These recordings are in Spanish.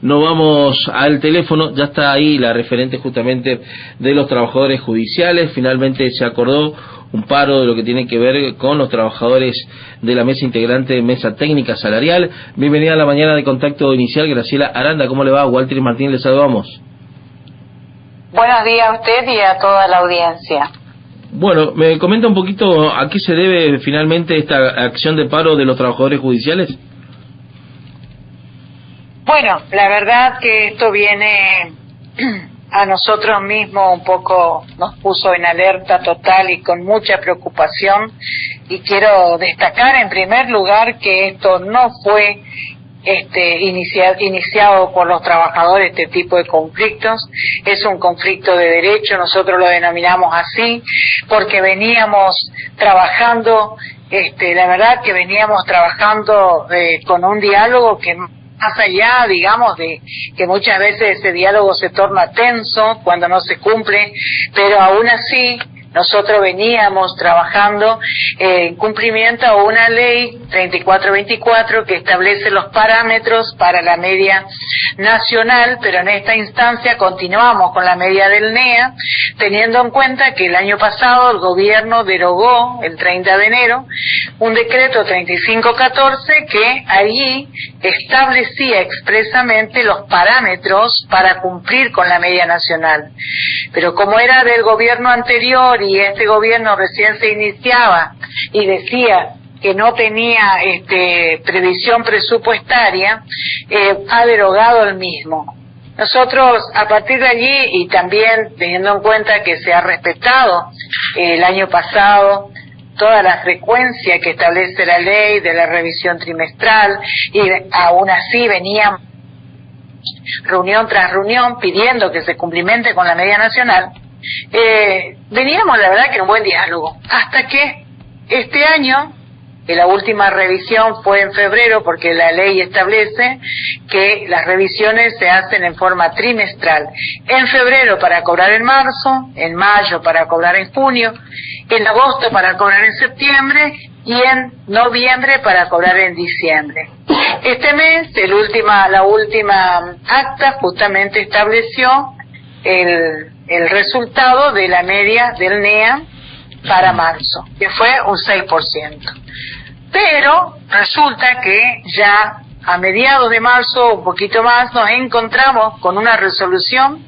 nos vamos al teléfono. Ya está ahí la referente justamente de los trabajadores judiciales. Finalmente se acordó un paro de lo que tiene que ver con los trabajadores de la mesa integrante, mesa técnica salarial. Bienvenida a la mañana de Contacto Inicial, Graciela Aranda. ¿Cómo le va? Walter Martín, le saludamos. Buenos días a usted y a toda la audiencia. Bueno, ¿me comenta un poquito a qué se debe finalmente esta acción de paro de los trabajadores judiciales? Bueno, la verdad que esto viene a nosotros mismos un poco, nos puso en alerta total y con mucha preocupación, y quiero destacar en primer lugar que esto no fue iniciado por los trabajadores. Este tipo de conflictos es un conflicto de derecho, nosotros lo denominamos así porque veníamos trabajando, la verdad que veníamos trabajando con un diálogo que más allá, digamos, de que muchas veces ese diálogo se torna tenso cuando no se cumple, pero aún así nosotros veníamos trabajando en cumplimiento a una ley 3424 que establece los parámetros para la media nacional, pero en esta instancia continuamos con la media del NEA, teniendo en cuenta que el año pasado el gobierno derogó, el 30 de enero, un decreto 3514 que allí establecía expresamente los parámetros para cumplir con la media nacional. Pero como era del gobierno anterior y este gobierno recién se iniciaba y decía que no tenía previsión presupuestaria, ha derogado el mismo. Nosotros, a partir de allí, y también teniendo en cuenta que se ha respetado el año pasado toda la frecuencia que establece la ley de la revisión trimestral, y aún así venían reunión tras reunión pidiendo que se cumplimente con la media nacional, veníamos la verdad que en un buen diálogo, hasta que este año, que la última revisión fue en febrero, porque la ley establece que las revisiones se hacen en forma trimestral, en febrero para cobrar en marzo, en mayo para cobrar en junio, en agosto para cobrar en septiembre y en noviembre para cobrar en diciembre. Este mes, la última acta justamente estableció el resultado de la media del NEA para marzo, que fue un 6%. Pero resulta que ya a mediados de marzo, un poquito más, nos encontramos con una resolución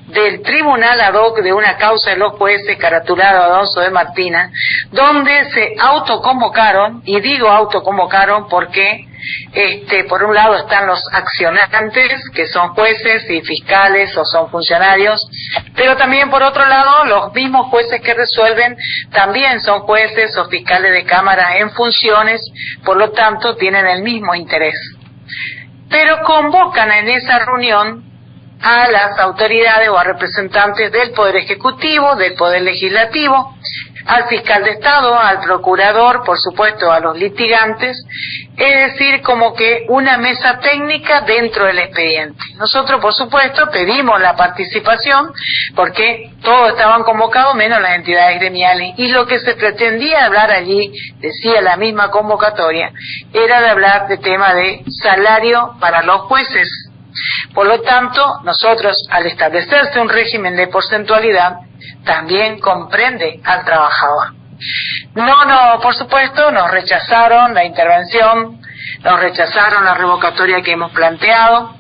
del Tribunal ad hoc de una causa de los jueces caratulado Alonso de Martina, donde se autoconvocaron, y digo autoconvocaron porque por un lado están los accionantes, que son jueces y fiscales o son funcionarios, pero también por otro lado los mismos jueces que resuelven también son jueces o fiscales de cámara en funciones, por lo tanto tienen el mismo interés. Pero convocan en esa reunión a las autoridades o a representantes del Poder Ejecutivo, del Poder Legislativo, al fiscal de Estado, al procurador, por supuesto a los litigantes, es decir, como que una mesa técnica dentro del expediente. Nosotros, por supuesto, pedimos la participación porque todos estaban convocados menos las entidades gremiales, y lo que se pretendía hablar allí, decía la misma convocatoria, era de hablar de tema de salario para los jueces. Por lo tanto, nosotros, al establecerse un régimen de porcentualidad, también comprende al trabajador. Por supuesto, nos rechazaron la intervención, nos rechazaron la revocatoria que hemos planteado,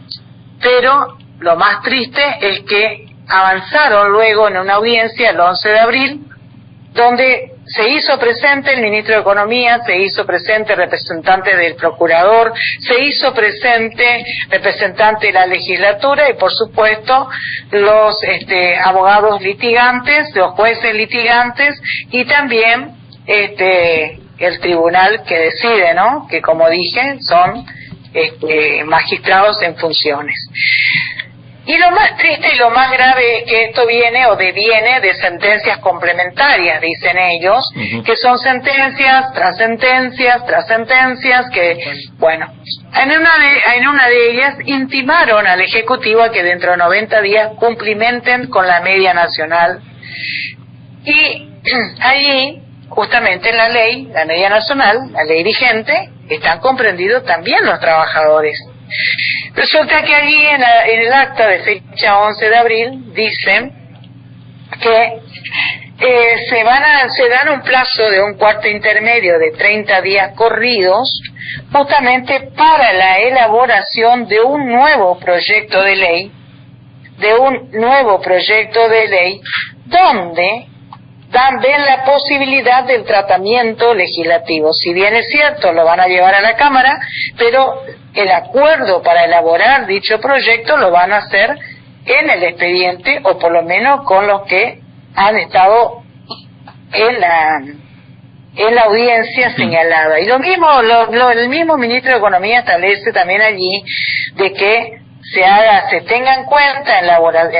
pero lo más triste es que avanzaron luego en una audiencia el 11 de abril, donde se hizo presente el ministro de Economía, se hizo presente el representante del procurador, se hizo presente representante de la legislatura y por supuesto los abogados litigantes, los jueces litigantes y también el tribunal que decide, ¿no? Que como dije son magistrados en funciones. Y lo más triste y lo más grave es que esto viene o deviene de sentencias complementarias, dicen ellos, que son sentencias tras sentencias tras sentencias que, bueno, en una de ellas intimaron al Ejecutivo a que dentro de 90 días cumplimenten con la media nacional. Y allí, justamente en la ley, la media nacional, la ley vigente, están comprendidos también los trabajadores. Resulta que allí en el acta de fecha 11 de abril dicen que se dan un plazo de un cuarto intermedio de 30 días corridos justamente para la elaboración de un nuevo proyecto de ley, donde ven la posibilidad del tratamiento legislativo. Si bien es cierto, lo van a llevar a la Cámara, pero el acuerdo para elaborar dicho proyecto lo van a hacer en el expediente, o por lo menos con los que han estado en la audiencia señalada. Y lo mismo, el mismo ministro de Economía establece también allí de que se tenga en cuenta en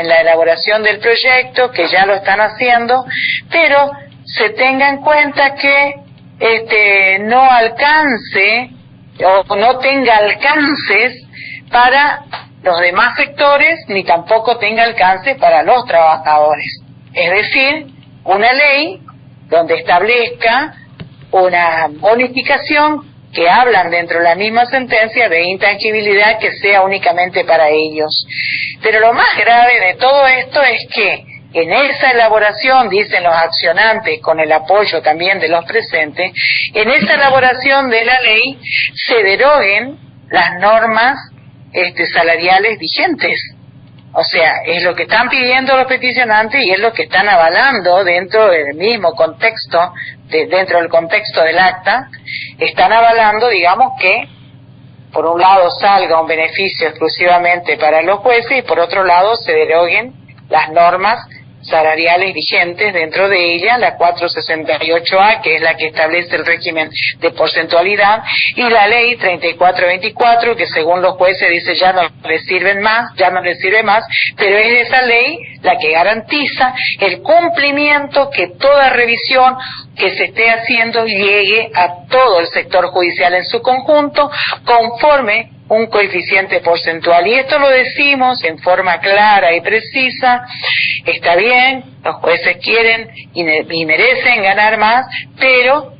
la elaboración del proyecto, que ya lo están haciendo, pero se tenga en cuenta que no alcance o no tenga alcances para los demás sectores, ni tampoco tenga alcance para los trabajadores. Es decir, una ley donde establezca una bonificación que hablan dentro de la misma sentencia de intangibilidad que sea únicamente para ellos. Pero lo más grave de todo esto es que en esa elaboración, dicen los accionantes, con el apoyo también de los presentes, en esa elaboración de la ley se deroguen las normas salariales vigentes. O sea, es lo que están pidiendo los peticionantes y es lo que están avalando dentro del mismo contexto, dentro del contexto del acta, están avalando, digamos, que por un lado salga un beneficio exclusivamente para los jueces y por otro lado se deroguen las normas salariales vigentes, dentro de ella la 468A, que es la que establece el régimen de porcentualidad, y la ley 3424, que según los jueces dice ya no les sirve más, pero es esa ley la que garantiza el cumplimiento, que toda revisión que se esté haciendo llegue a todo el sector judicial en su conjunto, conforme un coeficiente porcentual. Y esto lo decimos en forma clara y precisa. Está bien, los jueces quieren y merecen ganar más, pero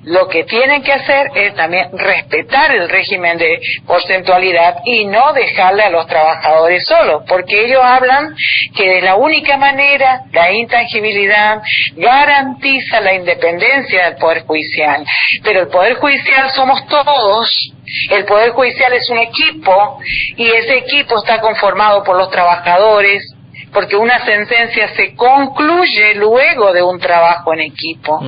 lo que tienen que hacer es también respetar el régimen de porcentualidad y no dejarle a los trabajadores solos, porque ellos hablan que de la única manera la intangibilidad garantiza la independencia del Poder Judicial. Pero el Poder Judicial somos todos. El Poder Judicial es un equipo y ese equipo está conformado por los trabajadores, porque una sentencia se concluye luego de un trabajo en equipo.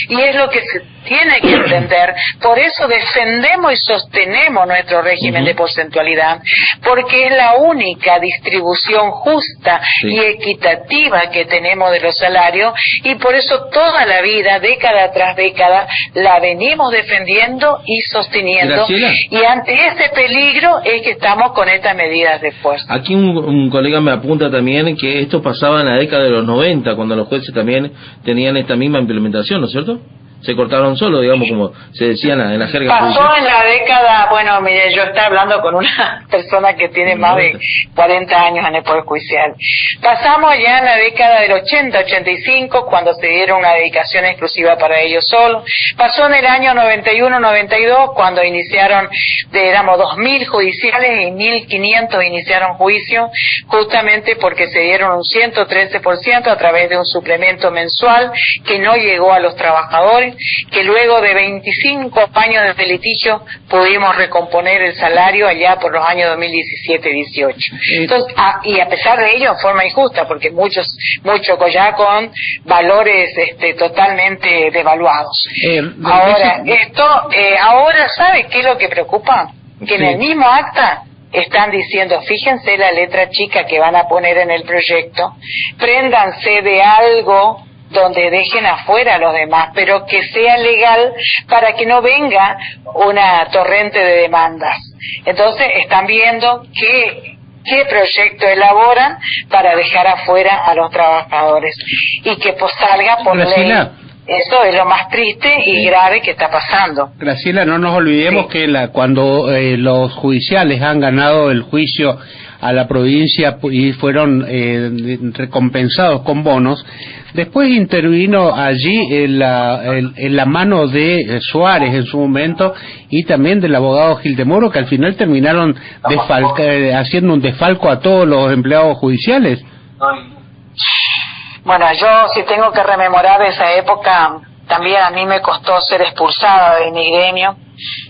Y es lo que se tiene que entender. Por eso defendemos y sostenemos nuestro régimen de porcentualidad, porque es la única distribución justa y equitativa que tenemos de los salarios, y por eso toda la vida, década tras década, la venimos defendiendo y sosteniendo. Graciela, y ante este peligro es que estamos con estas medidas de fuerza. Aquí un colega me apunta también que esto pasaba en la década de los 90, cuando los jueces también tenían esta misma implementación, ¿no es cierto? Se cortaron solo, digamos, como se decía en la jerga judicial. Pasó en la década, bueno, mire, yo estaba hablando con una persona que tiene más de 40 años en el Poder Judicial. Pasamos ya en la década del 80, 85, cuando se dieron una dedicación exclusiva para ellos solos. Pasó en el año 91, 92, cuando iniciaron, éramos 2.000 judiciales y 1.500 iniciaron juicio, justamente porque se dieron un 113% a través de un suplemento mensual que no llegó a los trabajadores, que luego de 25 años de litigio pudimos recomponer el salario allá por los años 2017-18. Entonces, y a pesar de ello en forma injusta, porque mucho ya con valores totalmente devaluados. Ahora ¿sabe qué es lo que preocupa? Que en el mismo acta están diciendo, fíjense la letra chica que van a poner en el proyecto, préndanse de algo donde dejen afuera a los demás, pero que sea legal para que no venga una torrente de demandas. Entonces están viendo qué proyecto elaboran para dejar afuera a los trabajadores y que salga por ley. Eso es lo más triste y grave que está pasando. Graciela, no nos olvidemos que cuando los judiciales han ganado el juicio a la provincia y fueron recompensados con bonos, Después intervino allí en la mano de Suárez en su momento y también del abogado Gil de Moro, que al final terminaron haciendo un desfalco a todos los empleados judiciales. Bueno, yo si tengo que rememorar esa época, también a mí me costó ser expulsada de mi gremio.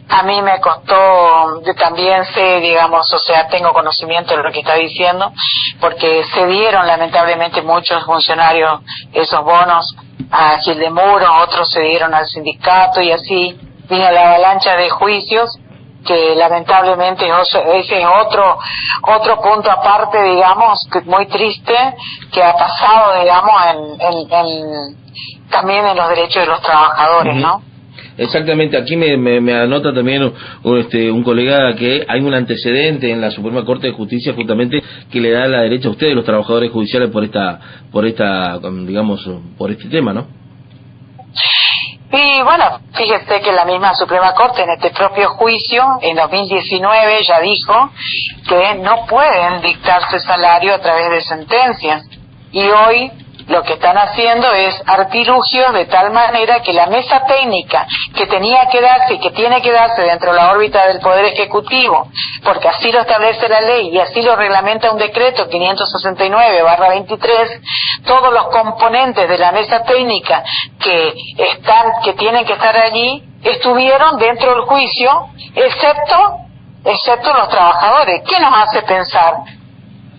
A mí me costó, yo también sé, digamos, o sea, tengo conocimiento de lo que está diciendo, porque se dieron lamentablemente muchos funcionarios esos bonos a Gil de Muro, otros se dieron al sindicato y así vino la avalancha de juicios que lamentablemente ese es otro punto aparte, digamos, que muy triste que ha pasado, digamos, también en los derechos de los trabajadores, ¿no? Exactamente, aquí me anota también un colega que hay un antecedente en la Suprema Corte de Justicia justamente que le da la derecha a ustedes, los trabajadores judiciales, por este tema, ¿no? Y bueno, fíjese que la misma Suprema Corte en este propio juicio, en 2019, ya dijo que no pueden dictarse salario a través de sentencias. Y hoy lo que están haciendo es artilugios de tal manera que la mesa técnica que tenía que darse y que tiene que darse dentro de la órbita del Poder Ejecutivo, porque así lo establece la ley y así lo reglamenta un decreto 569/23, todos los componentes de la mesa técnica que tienen que estar allí estuvieron dentro del juicio, excepto los trabajadores. ¿Qué nos hace pensar?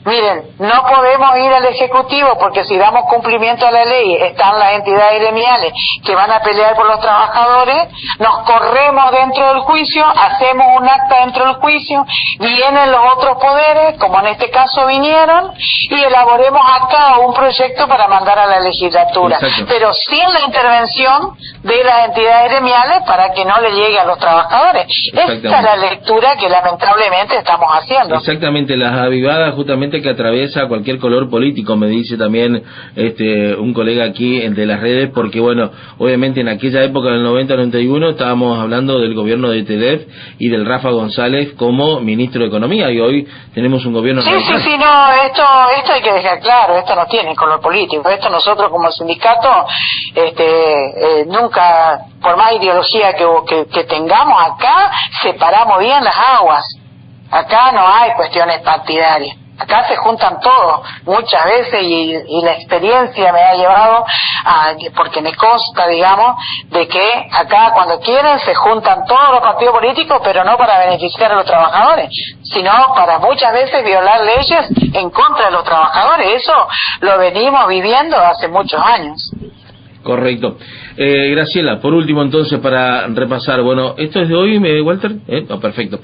Miren, no podemos ir al Ejecutivo porque si damos cumplimiento a la ley están las entidades gremiales que van a pelear por los trabajadores, nos corremos dentro del juicio, hacemos un acta dentro del juicio, vienen los otros poderes, como en este caso vinieron, y elaboremos acá un proyecto para mandar a la legislatura. Exacto. Pero sin la intervención de las entidades gremiales para que no le llegue a los trabajadores. Esta es la lectura que lamentablemente estamos haciendo. Exactamente, las avivadas justamente que atraviesa cualquier color político, me dice también un colega aquí de las redes, porque bueno, obviamente en aquella época del 90-91 estábamos hablando del gobierno de TEDEF y del Rafa González como ministro de Economía, y hoy tenemos un gobierno no, esto hay que dejar claro, esto no tiene color político, esto nosotros como sindicato nunca, por más ideología que tengamos acá, separamos bien las aguas. Acá no hay cuestiones partidarias. Acá se juntan todos, muchas veces, y la experiencia me ha llevado porque me consta, digamos, de que acá cuando quieren se juntan todos los partidos políticos, pero no para beneficiar a los trabajadores, sino para muchas veces violar leyes en contra de los trabajadores. Eso lo venimos viviendo hace muchos años. Correcto. Graciela, por último entonces para repasar, bueno, esto es de hoy, Walter, perfecto.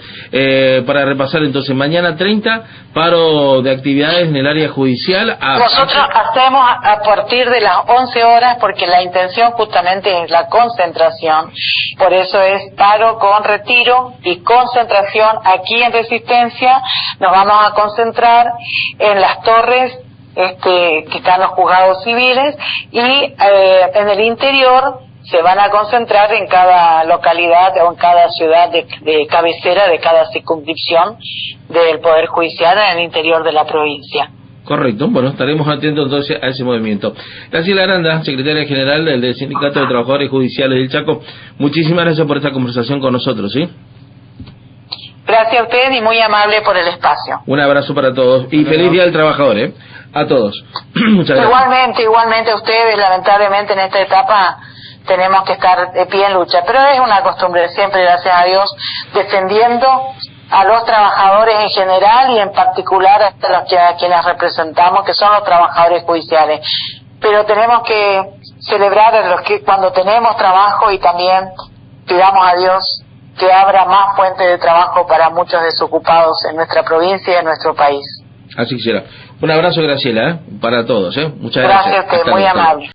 Para repasar entonces, mañana 30, paro de actividades en el área judicial. Nosotros hacemos a partir de las 11 horas porque la intención justamente es la concentración, por eso es paro con retiro y concentración. Aquí en Resistencia nos vamos a concentrar en las torres que están los juzgados civiles y en el interior se van a concentrar en cada localidad o en cada ciudad de cabecera de cada circunscripción del Poder Judicial en el interior de la provincia. Correcto, bueno, estaremos atentos entonces a ese movimiento. Graciela Aranda, secretaria general del Sindicato de Trabajadores Judiciales del Chaco, muchísimas gracias por esta conversación con nosotros, ¿sí? Gracias a usted y muy amable por el espacio. Un abrazo para todos y feliz Día del Trabajador, a todos. Muchas gracias. Igualmente a ustedes, lamentablemente en esta etapa tenemos que estar de pie en lucha, pero es una costumbre siempre, gracias a Dios, defendiendo a los trabajadores en general y en particular a quienes representamos, que son los trabajadores judiciales. Pero tenemos que celebrar cuando tenemos trabajo y también pidamos a Dios que abra más fuentes de trabajo para muchos desocupados en nuestra provincia y en nuestro país. Así será. Un abrazo, Graciela, para todos. Muchas gracias. Gracias a usted, muy amable.